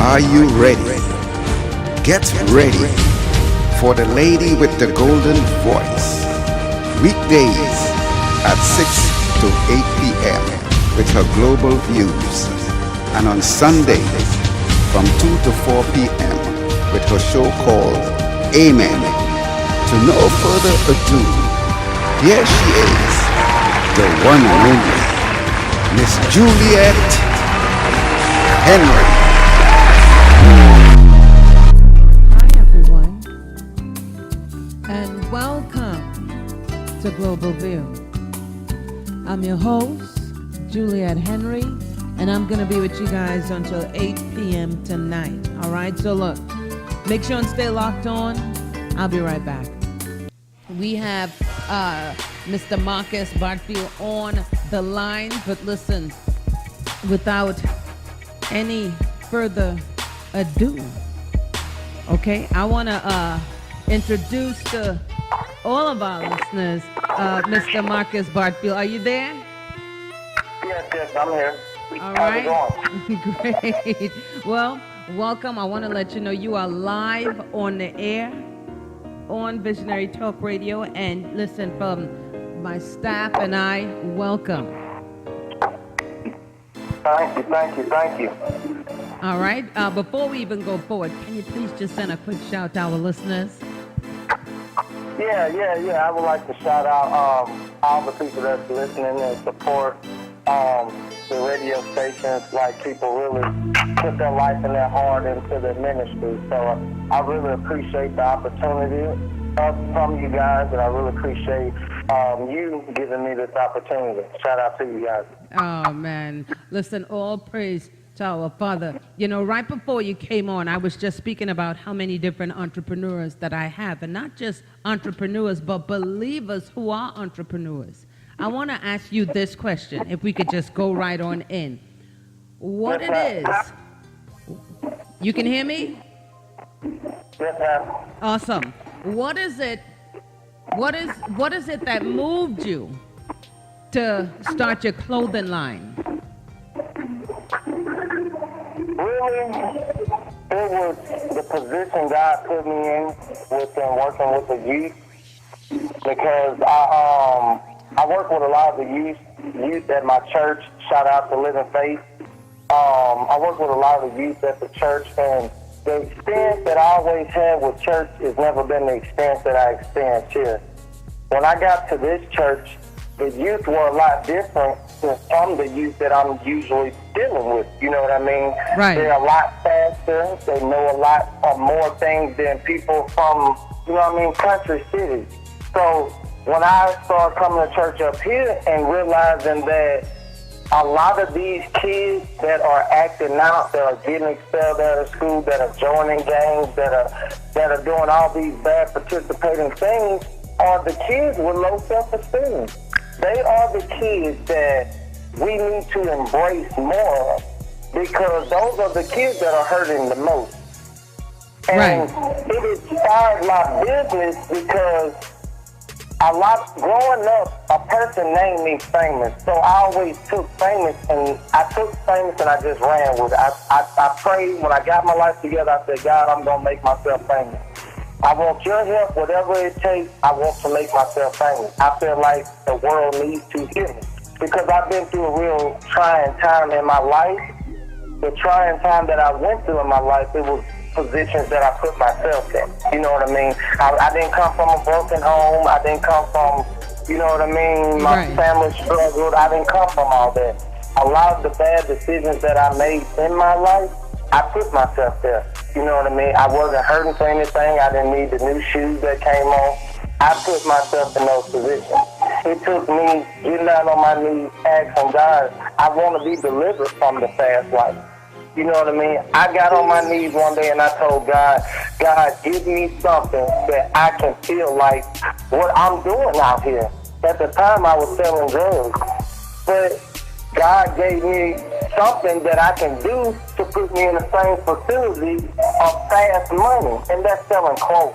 Are you ready? Get ready for the lady with the golden voice. Weekdays at 6 to 8 p.m. with her global views. And on Sundays from 2 to 4 p.m. with her show called Amen. To no further ado, here she is, the one and only Miss Juliet Henry. Hi everyone, and welcome to Global View. I'm your host, Juliet Henry, and I'm going to be with you guys until 8 p.m. tonight. All right, so look, make sure and stay locked on. I'll be right back. We have Mr. Marcus Bartfield on the line, but listen, without any further ado, okay, I want to introduce to all of our listeners Mr. Marcus Bartfield. Are you there? Yes, I'm here. All right. Great. Well, welcome. I want to let you know you are live on the air on Visionary Talk Radio, and listen, from my staff and I, welcome. Thank you. All right. Before we even go forward, can you please just send a quick shout to our listeners? Yeah. I would like to shout out all the people that's listening and support the radio stations. Like, people really put their life and their heart into the ministry. So I really appreciate the opportunity from you guys, and I really appreciate you giving me this opportunity. Shout out to you guys. Oh, man. Listen, all praise to our Father. You know, right before you came on, I was just speaking about how many different entrepreneurs that I have, and not just entrepreneurs, but believers who are entrepreneurs. I want to ask you this question, if we could just go right on in. What it is, you can hear me? Yes, ma'am. Awesome. What is it that moved you to start your clothing line? Really, it was the position God put me in within working with the youth, because I work with a lot of the youth at my church. Shout out to Living Faith. I work with a lot of the youth at the church, and the experience that I always had with church has never been the experience that I experienced here. When I got to this church, the youth were a lot different from the youth that I'm usually dealing with. You know what I mean? Right. They're a lot faster. They know a lot more things than people from, you know what I mean, country cities. So when I started coming to church up here and realizing that a lot of these kids that are acting out, that are getting expelled out of school, that are joining gangs, that are doing all these bad participating things, are the kids with low self-esteem. They are the kids that we need to embrace more, because those are the kids that are hurting the most. And it inspired my business, because growing up, a person named me famous. So I always took famous, and I just ran with it. I prayed when I got my life together. I said, God, I'm going to make myself famous. I want your help, whatever it takes. I want to make myself famous. I feel like the world needs to hear me, because I've been through a real trying time in my life. The trying time that I went through in my life, it was positions that I put myself in. You know what I mean? I didn't come from a broken home. I didn't come from, you know what I mean, my family struggled. I didn't come from all that. A lot of the bad decisions that I made in my life, I put myself there. You know what I mean? I wasn't hurting for anything. I didn't need the new shoes that came on. I put myself in those positions. It took me getting down on my knees, asking God, I want to be delivered from the fast life. You know what I mean? I got on my knees one day and I told God, give me something that I can feel like what I'm doing out here. At the time, I was selling drugs. But God gave me something that I can do to put me in the same facility of fast money, and that's selling clothes.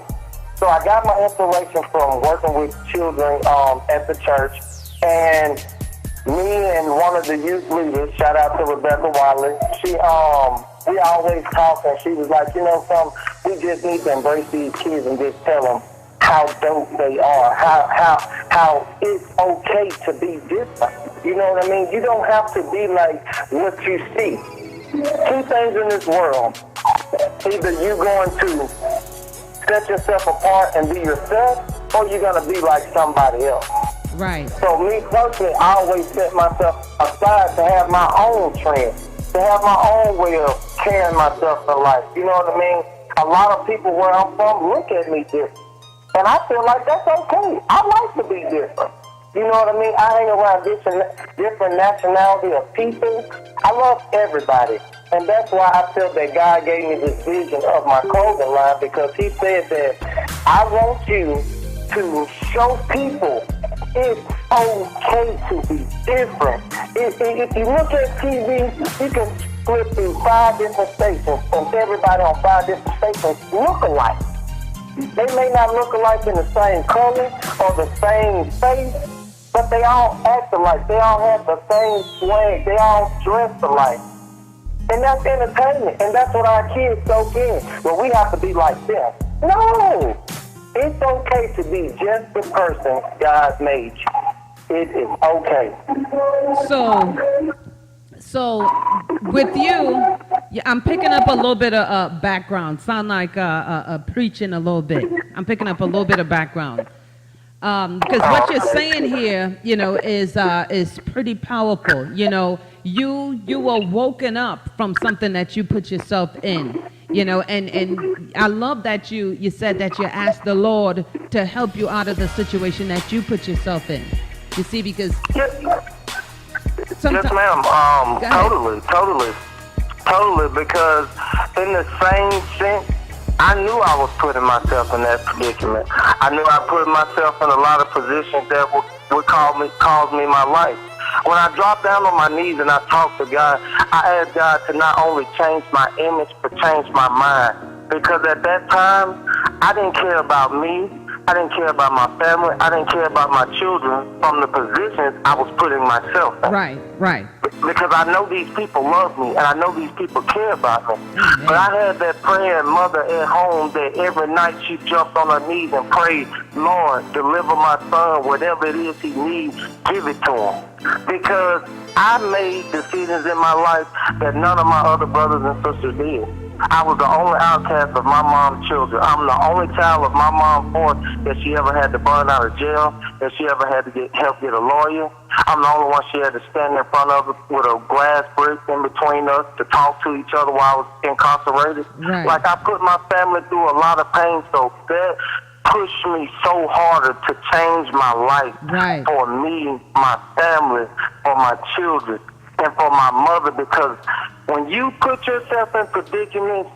So I got my inspiration from working with children at the church, and me and one of the youth leaders, shout out to Rebecca Wiley, we always talk, and she was like, we just need to embrace these kids and just tell them how dope they are, how it's okay to be different. You know what I mean? You don't have to be like what you see. Two things in this world. Either you're going to set yourself apart and be yourself, or you're going to be like somebody else. Right. So me personally, I always set myself aside to have my own trend, to have my own way of carrying myself in life. You know what I mean? A lot of people where I'm from look at me different. And I feel like that's okay. I like to be different. You know what I mean? I hang around different nationality of people. I love everybody. And that's why I feel that God gave me this vision of my clothing line, because he said that I want you to show people it's okay to be different. If you look at TV, you can flip through 5 different stations, and everybody on 5 different stations look alike. They may not look alike in the same color or the same face, but they all act alike. They all have the same swag. They all dress alike. And that's entertainment. And that's what our kids soak in. Well, we have to be like them. No! It's okay to be just the person God made you. It is okay. So with you, I'm picking up a little bit of background. Sound like preaching a little bit. I'm picking up a little bit of background. Because what you're saying here, is pretty powerful. You were woken up from something that you put yourself in. And I love that you said that you asked the Lord to help you out of the situation that you put yourself in. You see, because yes, ma'am. Totally. Because in the same sense, I knew I was putting myself in that predicament. I knew I put myself in a lot of positions that would cause me my life. When I dropped down on my knees and I talked to God, I asked God to not only change my image, but change my mind. Because at that time, I didn't care about me. I didn't care about my family. I didn't care about my children from the positions I was putting myself in. Right. Because I know these people love me, and I know these people care about me. Amen. But I had that praying mother at home that every night she jumped on her knees and prayed, Lord, deliver my son, whatever it is he needs, give it to him. Because I made decisions in my life that none of my other brothers and sisters did. I was the only outcast of my mom's children. I'm the only child of my mom's force that she ever had to burn out of jail, that she ever had to help get a lawyer. I'm the only one she had to stand in front of with a glass brick in between us to talk to each other while I was incarcerated. Right. Like, I put my family through a lot of pain, so that pushed me so harder to change my life for me, my family, for my children, and for my mother, because when you put yourself in predicaments,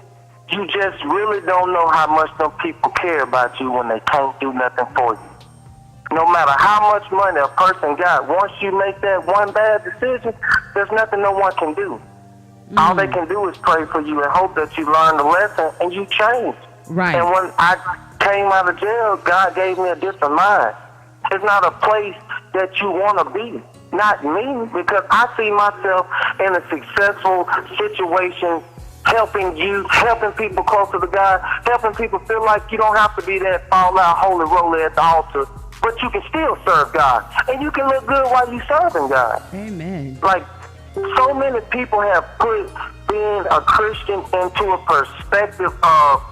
you just really don't know how much them people care about you when they can't do nothing for you. No matter how much money a person got, once you make that one bad decision, there's nothing no one can do. All they can do is pray for you and hope that you learn the lesson and you change. Right. And when I came out of jail, God gave me a different mind. It's not a place that you want to be. Not me, because I see myself in a successful situation, helping youth, helping people closer to God, helping people feel like you don't have to be that fall-out holy roller at the altar, but you can still serve God. And you can look good while you're serving God. Amen. Like, so many people have put being a Christian into a perspective of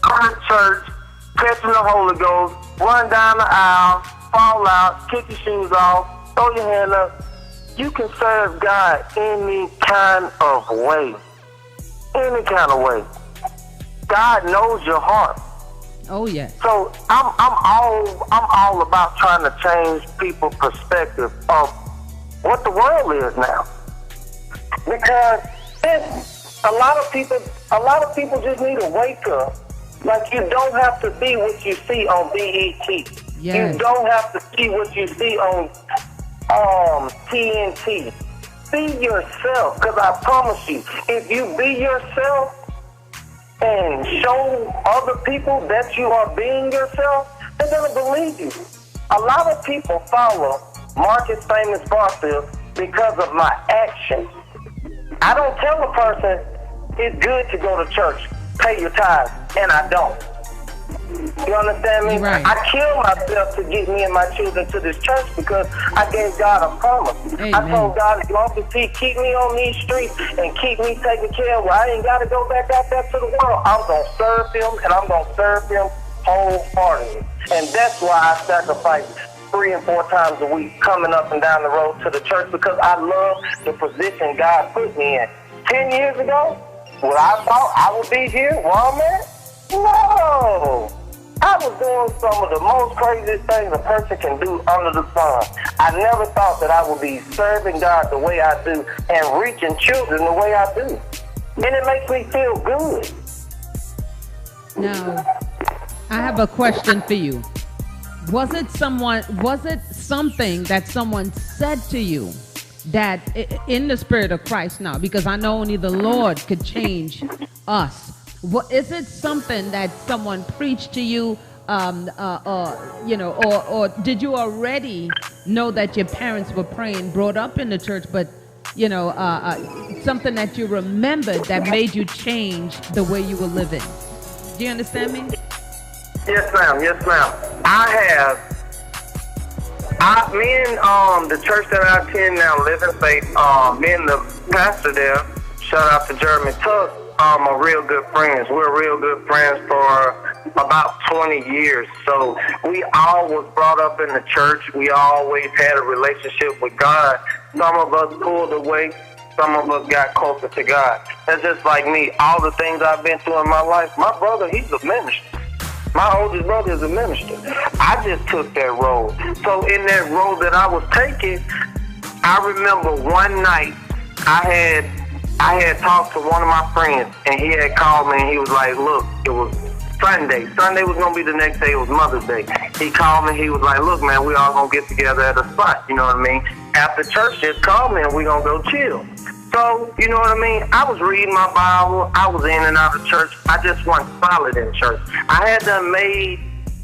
going to church, catching the Holy Ghost, run down the aisle, fall out, kick your shoes off, throw your hand up. You can serve God any kind of way. Any kind of way. God knows your heart. Oh yeah. So I'm all about trying to change people's perspective of what the world is now. Because a lot of people just need to wake up. Like, you don't have to be what you see on BET. Yes. You don't have to see what you see on TNT. Be yourself, because I promise you, if you be yourself and show other people that you are being yourself, they're going to believe you. A lot of people follow Marcus Famous Bartfield because of my actions. I don't tell a person it's good to go to church, pay your tithes, and I don't. You understand me? Right. I kill myself to get me and my children to this church because I gave God a promise. Amen. I told God, as long as He keep me on these streets and keep me taken care of, where I ain't got to go back out there to the world, I'm going to serve Him, and I'm going to serve Him wholeheartedly. And that's why I sacrifice 3 and 4 times a week coming up and down the road to the church, because I love the position God put me in. 10 years ago, would I thought I would be here where I'm at? No. I was doing some of the most craziest things a person can do under the sun. I never thought that I would be serving God the way I do and reaching children the way I do. And it makes me feel good. Now, I have a question for you. Was it something that someone said to you that in the spirit of Christ now, because I know only the Lord could change us. Is it something that someone preached to you, or did you already know that your parents were praying, brought up in the church, but, something that you remembered that made you change the way you were living? Do you understand me? Yes, ma'am. Yes, ma'am. Me and the church that I attend now, Living Faith, me and the pastor there, shout out to Jeremy Tuck, are real good friends. We're real good friends for about 20 years. So we all was brought up in the church. We always had a relationship with God. Some of us pulled away. Some of us got closer to God. That's just like me. All the things I've been through in my life, my brother, he's a minister. My oldest brother is a minister. I just took that road. So in that road that I was taking, I remember one night I had talked to one of my friends, and he had called me, and he was like, look, it was Sunday. Sunday was going to be the next day. It was Mother's Day. He called me. He was like, look, man, we all going to get together at a spot. You know what I mean? After church, just call me, and we going to go chill. So, you know what I mean? I was reading my Bible. I was in and out of church. I just wasn't solid in church. I had done made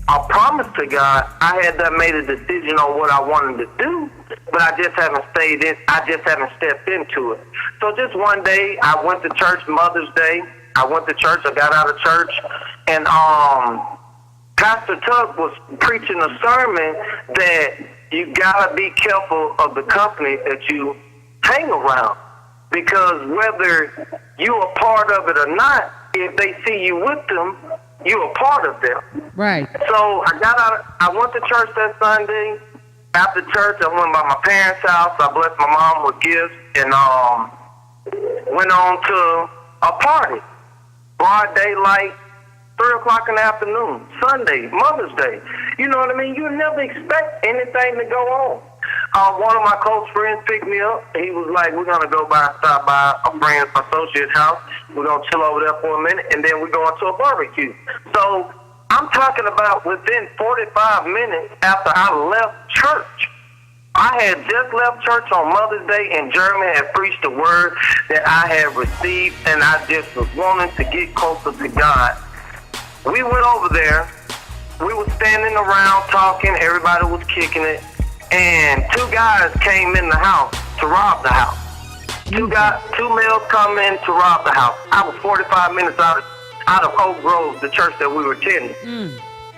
a promise to God. I had done made a decision on what I wanted to do, but I just haven't stayed in. I just haven't stepped into it. So just one day, I went to church, Mother's Day. I went to church. I got out of church, and Pastor Tuck was preaching a sermon that you gotta be careful of the company that you hang around. Because whether you are part of it or not, if they see you with them, you're a part of them. Right. So I got out. I went to church that Sunday. After church, I went by my parents' house. I blessed my mom with gifts and went on to a party. Broad daylight, 3 o'clock in the afternoon, Sunday, Mother's Day. You know what I mean? You never expect anything to go on. One of my close friends picked me up. He was like, we're going to stop by a friend's associate's house. We're going to chill over there for a minute, and then we're going to a barbecue. So I'm talking about within 45 minutes after I left church. I had just left church on Mother's Day, and Jeremy had preached a word that I had received, and I just was wanting to get closer to God. We went over there. We were standing around talking. Everybody was kicking it. And 2 guys came in the house to rob the house. 2 males come in to rob the house. I was 45 minutes out of Oak Grove, the church that we were attending.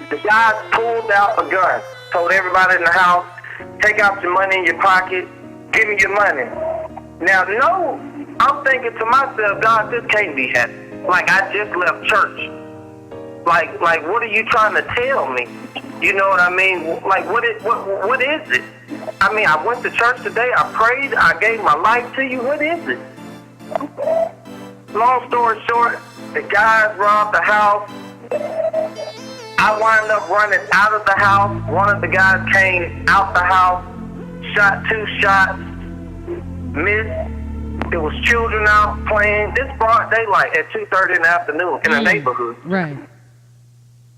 The guys pulled out a gun, told everybody in the house, take out your money in your pocket, give me your money. Now, no, I'm thinking to myself, God, this can't be happening. Like, I just left church. Like, what are you trying to tell me? You know what I mean? Like, what is it? I mean, I went to church today. I prayed. I gave my life to you. What is it? Long story short, the guys robbed the house. I wound up running out of the house. One of the guys came out the house, shot 2 shots, missed. There was children out playing. This broad daylight at 2:30 in the afternoon in the neighborhood. Right.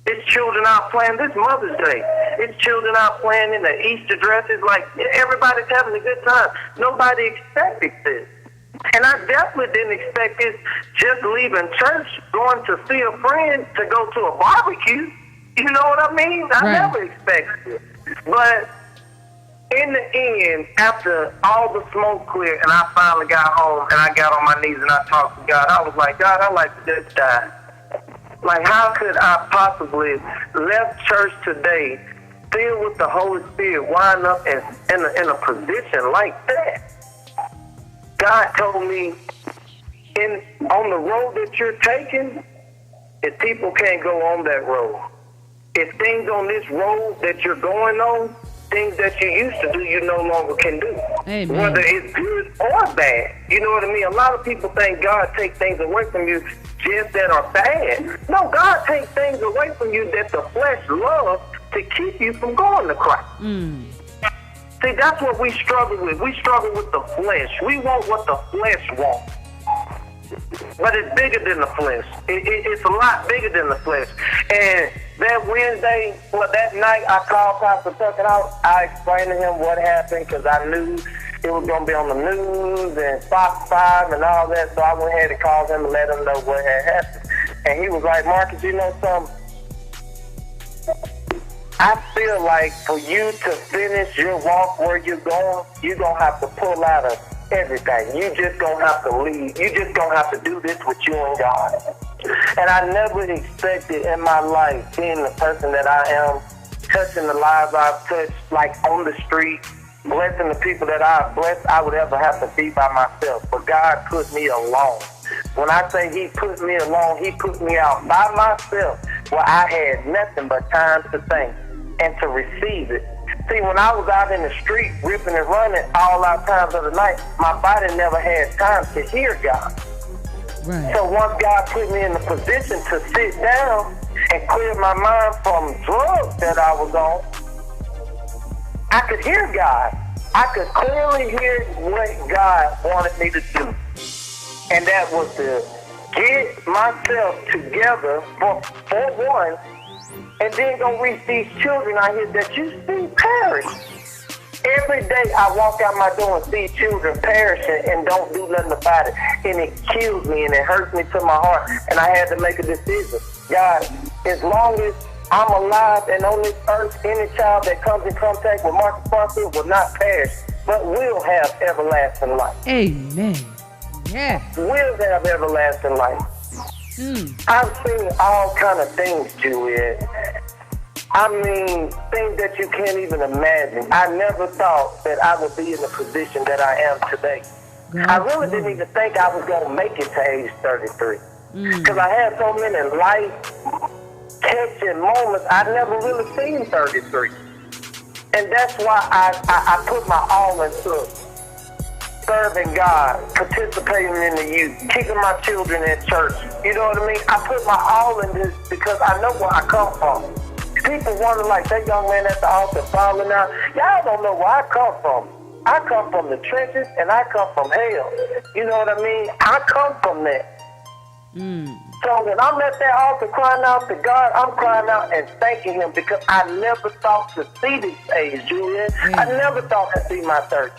It's children out playing this Mother's Day. It's children out playing in the Easter dresses. Like, everybody's having a good time. Nobody expected this. And I definitely didn't expect this just leaving church, going to see a friend to go to a barbecue. You know what I mean? I never expected it. But In the end, after all the smoke cleared and I finally got home and I got on my knees and I talked to God, I was like, God, I'd like to just die. Like, how could I possibly left church today, filled with the Holy Spirit, wind up in a position like that? God told me, on the road that you're taking, if people can't go on that road, if things on this road that you're going on, things that you used to do, you no longer can do. Amen. Whether it's good or bad. You know what I mean? A lot of people think God takes things away from you just that are bad. No, God takes things away from you that the flesh loves to keep you from going to Christ. See, that's what we struggle with. We struggle with the flesh. We want what the flesh wants. But it's bigger than the flesh. It's a lot bigger than the flesh. And that Wednesday, that night, I called Pastor Tucker out. I explained to him what happened because I knew it was going to be on the news and Fox 5 and all that. So I went ahead and called him and let him know what had happened. And he was like, Marcus, you know something? I feel like for you to finish your walk where you're going to have to pull out of everything. You just going to have to leave. You just going to have to do this with you and God. And I never expected in my life, being the person that I am, touching the lives I've touched, like on the street, blessing the people that I've blessed, I would ever have to be by myself. But God put me alone. When I say he put me alone, he put me out by myself where I had nothing but time to think and to receive it. See, when I was out in the street ripping and running all our times of the night, my body never had time to hear God. Right. So once God put me in the position to sit down and clear my mind from drugs that I was on, I could hear God. I could clearly hear what God wanted me to do. And that was to get myself together for one, and then go reach these children out here that you see perish. Every day I walk out my door and see children perishing and don't do nothing about it. And it kills me and it hurts me to my heart. And I had to make a decision. God, as long as I'm alive and on this earth, any child that comes in contact with Marcus Bartfield will not perish, but will have everlasting life. Amen. Yes. Will have everlasting life. I've seen all kind of things, Juliet. I mean, things that you can't even imagine. I never thought that I would be in the position that I am today. I really didn't even think I was going to make it to age 33. Because I had so many life-catching moments, I never really seen 33. And that's why I put my all into serving God, participating in the youth, keeping my children in church. You know what I mean? I put my all in this because I know where I come from. People wonder, like, that young man at the altar falling out. Y'all don't know where I come from. I come from the trenches, and I come from hell. You know what I mean? I come from that. So when I'm at that altar crying out to God, I'm crying out and thanking him because I never thought to see this age, Juliet. I never thought to see my 30s.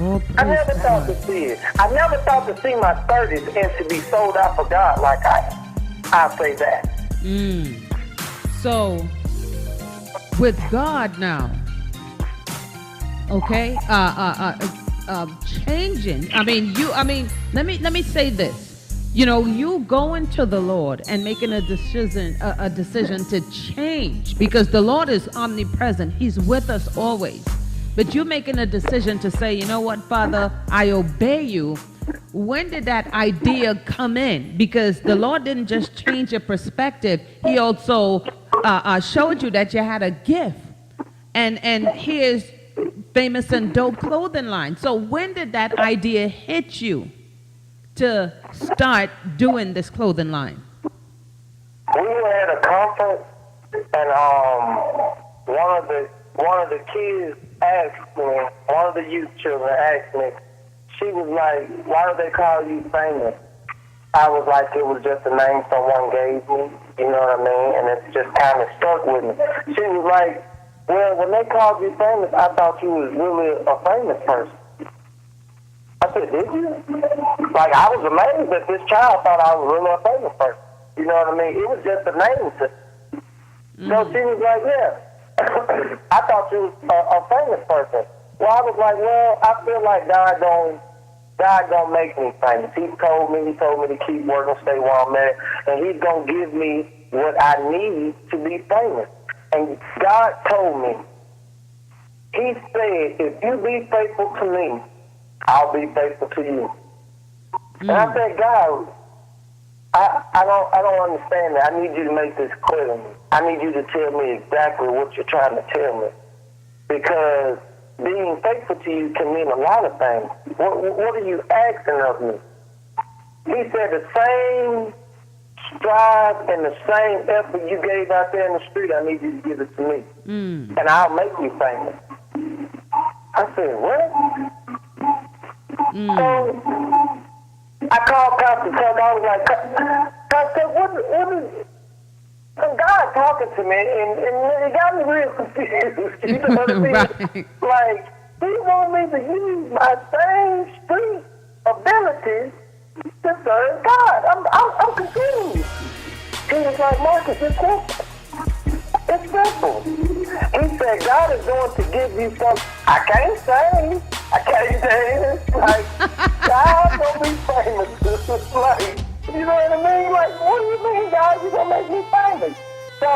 Oh, I never thought to see it. I never thought to see my 30s and to be sold out for God like I am. I'll say that. So, with God now, okay, changing. Let me say this. You know, you going to the Lord and making a decision to change, because the Lord is omnipresent. He's with us always. But you're making a decision to say, you know what, Father, I obey you. When did that idea come in? Because the Lord didn't just change your perspective. He also showed you that you had a gift. And his famous and dope clothing line. So when did that idea hit you to start doing this clothing line? We were at a conference, and one of the kids asked me, one of the youth children asked me, she was like, why do they call you famous? I was like, it was just a name someone gave me, you know what I mean? And it just kind of stuck with me. She was like, well, when they called you famous, I thought you was really a famous person. I said, did you? Like, I was amazed that this child thought I was really a famous person. You know what I mean? It was just a name to So she was like, yeah. I thought you was a famous person. Well, I was like, well, I feel like God gonna make me famous. He told me to keep working, stay where I'm at, and he's gonna give me what I need to be famous. And God told me, he said, if you be faithful to me, I'll be faithful to you. And I said, God, I don't understand that. I need you to make this clear to me. I need you to tell me exactly what you're trying to tell me. Because being faithful to you can mean a lot of things. What are you asking of me? He said the same strive and the same effort you gave out there in the street, I need you to give it to me. And I'll make you famous. I said, what? So I called Pastor Chuck. I was like, Pastor, what is God talking to me? And it got me real confused. You know what I mean? Right. Like, he want me to use my same street abilities to serve God. I'm confused. He was like, Marcus, it's simple. It's simple. He said, God is going to give you something. I can't say. Like, God gonna be famous. Like, you know what I mean? Like, what do you mean, God, you gonna make me famous? So,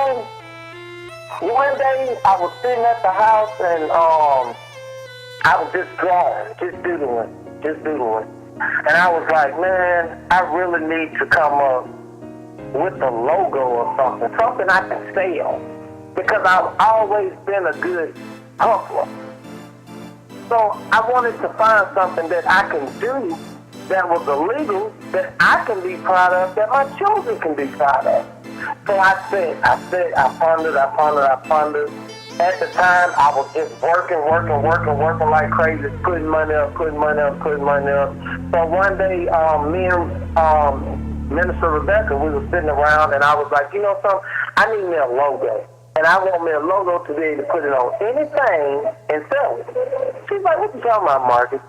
one day, I was sitting at the house and I was just drawing, just doodling. And I was like, man, I really need to come up with a logo or something I can sell. Because I've always been a good hustler. So I wanted to find something that I can do that was illegal, that I can be proud of, that my children can be proud of. So I pondered. At the time, I was just working like crazy, putting money up. So one day, me and Minister Rebecca, we were sitting around, and I was like, you know something? I need me a logo. And I want me a logo to be able to put it on anything and sell it. She's like, what you talking about, Marcus?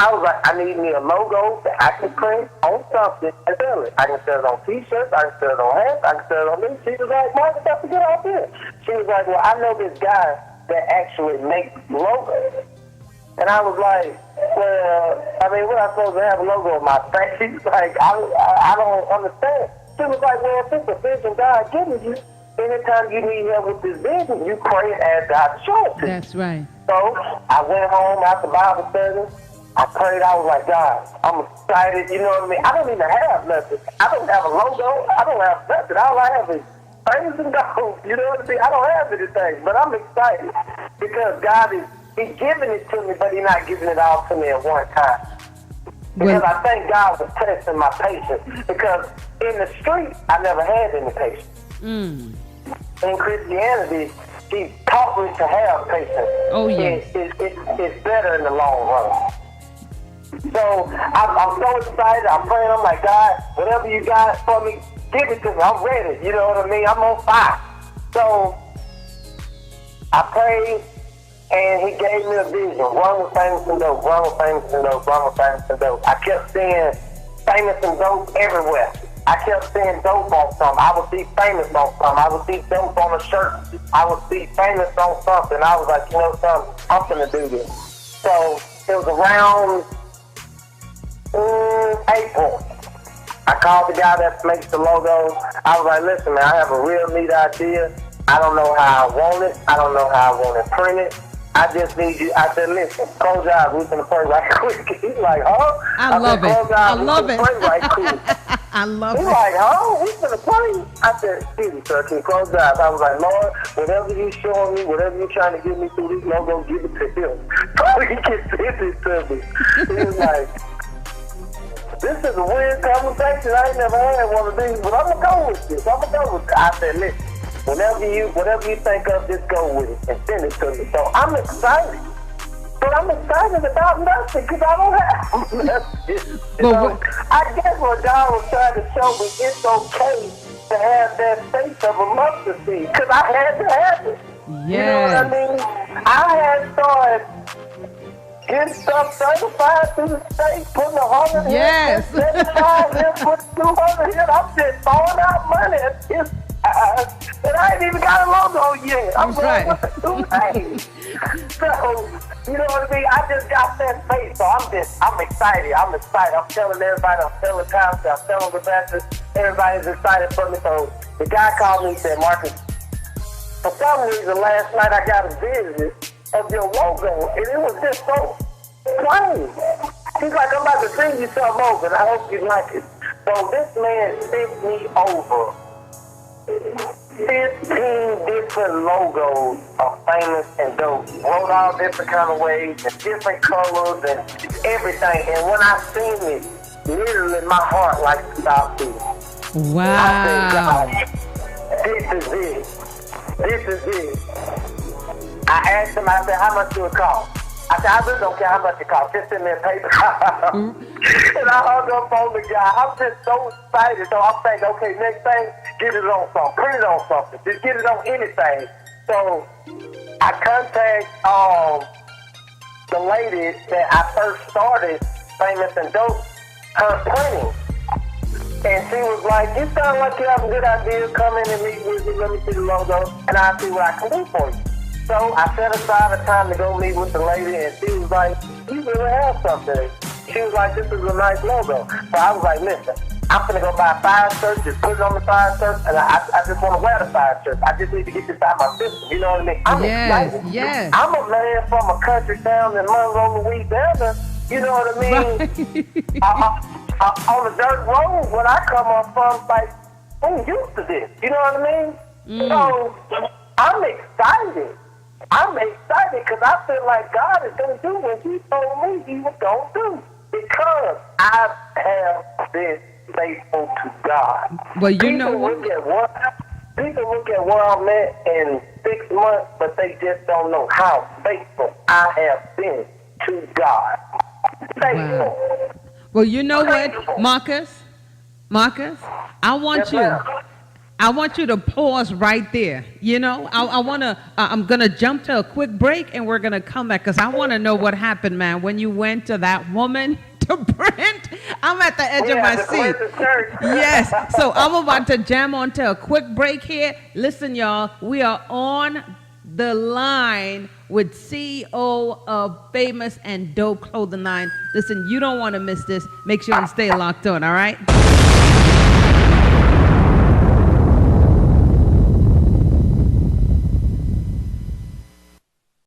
I was like, I need me a logo that I can print on something and sell it. I can sell it on T-shirts, I can sell it on hats, I can sell it on this. She was like, Marcus, that's a good idea. She was like, well, I know this guy that actually makes logos. And I was like, well, I mean, what am I supposed to have a logo on my face? She's like, I don't understand. She was like, well, if it's a vision God given you, anytime you need help with this vision, you pray and ask God to show it to you. That's right. So I went home after Bible study. I prayed. I was like, God, I'm excited. You know what I mean? I don't even have nothing. I don't have a logo. I don't have nothing. All I have is praise and gold. You know what I mean? I don't have anything, but I'm excited because God He's giving it to me, but He's not giving it all to me at one time. Because I think God was testing my patience. Because in the street, I never had any patience. In Christianity, He taught me to have patience. Oh, yes. It's better in the long run. So I'm so excited. I'm praying. I'm like, God, whatever you got for me, give it to me. I'm ready. You know what I mean? I'm on fire. So I prayed, and He gave me a vision. One was famous and dope. One was famous and dope. One was famous and dope. I kept seeing famous and dope everywhere. I kept seeing dope on something. I would see famous on something. I would see dope on a shirt. I would see famous on something. I was like, you know something? I'm finna do this. So it was around April. I called the guy that makes the logos. I was like, listen, man, I have a real neat idea. I don't know how I want it. I don't know how I want it printed. I just need you. I said, listen, close your eyes. We're going to pray right quick. He's like, huh? I love it. I love it. Pray right quick. I love He's it. like, huh? We going to pray. I said, excuse me, sir. Can you close your eyes? I was like, Lord, whatever you showing me, whatever you're trying to get me through these logos, give it to him. So he can send it to me. He was like, this is a weird conversation. I ain't never had one of these, but I'm going to go with this. I said, listen, whatever you think of, just go with it and send it to me. So I'm excited. But I'm excited about nothing because I don't have nothing. I guess what God was trying to show me, it's okay to have that faith of a mustard seed because I had to have it. Yes. You know what I mean? I had started getting stuff certified through the state, putting 100 Yes. here, 75 here, putting 200 here. I'm just throwing out money. And I ain't even got a logo yet. I'm Right. going to do things. So, you know what I mean? I just got that face, so I'm excited. I'm telling everybody, I'm telling Pastor, I'm telling Rebecca, everybody's excited for me. So the guy called me and said, Marcus, for some reason last night I got a vision of your logo, and it was just so plain. He's like, I'm about to send you something over, and I hope you like it. So this man sent me over 15 different logos of Famous and Dope. Wrote all different kind of ways and different colors and everything. And when I seen it, literally my heart like stopped beating. Wow. I said, God, this is it. This is it. I asked him, I said, how much do it cost? I said, I really don't care how much it costs. Just send me a paper. And I hung up on the guy. I'm just so excited. So I'm thinking, okay, next thing, get it on something. Print it on something. Just get it on anything. So I contact the lady that I first started Famous and Dope, her printing. And she was like, you sound like you have a good idea. Come in and meet with me. Let me see the logo, and I'll see what I can do for you. So I set aside a time to go meet with the lady, and she was like, you really have something. She was like, this is a nice logo. So I was like, listen, I'm going to go buy 5 shirts, just put it on the 5 shirts, and I just want to wear the 5 shirts. I just need to get this out of my system. You know what I mean? I'm excited. Yes. I'm a man from a country town in Monroe, Louisiana. You know what I mean? Right. On the dirt road, when I come up from, like, I'm used to this. You know what I mean? So I'm excited. I'm excited because I feel like God is going to do what He told me He was going to do because I have been faithful to God. Well, you know what? People look at where I'm at in 6 months, but they just don't know how faithful I have been to God. Faithful. Wow. Well, you know what, Marcus, I want you to pause right there. You know, I'm going to jump to a quick break and we're going to come back because I want to know what happened, man, when you went to that woman to print. I'm at the edge of my seat. Yes. So I'm about to jam onto a quick break here. Listen, y'all, we are on the line with CEO of Famous and Dope Clothing Line. Listen, you don't want to miss this. Make sure you stay locked on, all right?